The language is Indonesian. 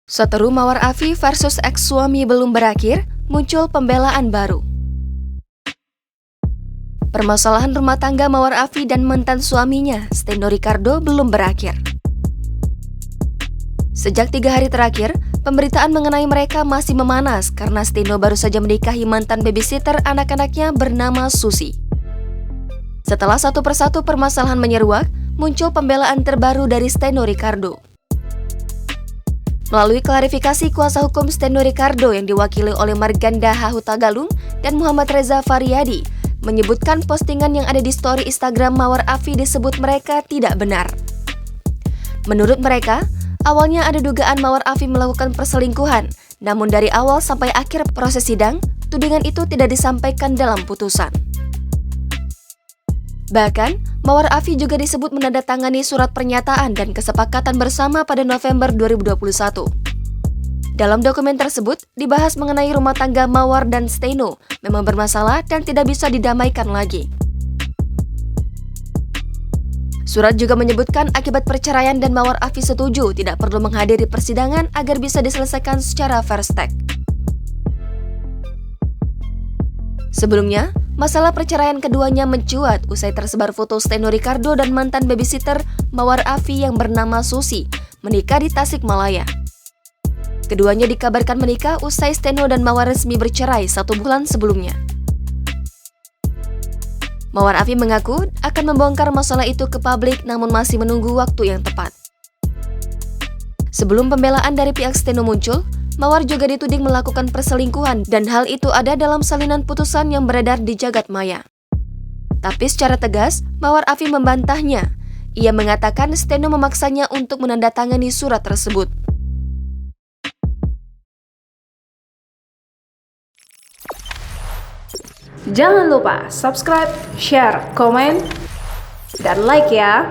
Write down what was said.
Seteru Mawar Afi versus ex-suami belum berakhir, muncul pembelaan baru. Permasalahan rumah tangga Mawar Afi dan mantan suaminya, Steno Ricardo, belum berakhir. Sejak 3 hari terakhir, pemberitaan mengenai mereka masih memanas karena Steno baru saja menikahi mantan babysitter anak-anaknya bernama Susi. Setelah satu persatu permasalahan menyeruak, muncul pembelaan terbaru dari Steno Ricardo. Melalui klarifikasi kuasa hukum Steno Ricardo yang diwakili oleh Marganda H. Hutagalung dan Muhammad Reza Faryadi, menyebutkan postingan yang ada di story Instagram Mawar Afi disebut mereka tidak benar. Menurut mereka, awalnya ada dugaan Mawar Afi melakukan perselingkuhan, namun dari awal sampai akhir proses sidang, tudingan itu tidak disampaikan dalam putusan. Bahkan, Mawar Afi juga disebut menandatangani surat pernyataan dan kesepakatan bersama pada November 2021. Dalam dokumen tersebut, dibahas mengenai rumah tangga Mawar dan Steno memang bermasalah dan tidak bisa didamaikan lagi. Surat juga menyebutkan akibat perceraian dan Mawar Afi setuju tidak perlu menghadiri persidangan agar bisa diselesaikan secara fair stake. Sebelumnya, masalah perceraian keduanya mencuat usai tersebar foto Steno Ricardo dan mantan babysitter Mawar Afi yang bernama Susi menikah di Tasikmalaya. Keduanya dikabarkan menikah usai Steno dan Mawar resmi bercerai 1 bulan sebelumnya. Mawar Afi mengaku akan membongkar masalah itu ke publik namun masih menunggu waktu yang tepat. Sebelum pembelaan dari pihak Steno muncul, Mawar juga dituding melakukan perselingkuhan dan hal itu ada dalam salinan putusan yang beredar di jagat maya. Tapi secara tegas, Mawar Afi membantahnya. Ia mengatakan Steno memaksanya untuk menandatangani surat tersebut. Jangan lupa subscribe, share, komen, dan like ya!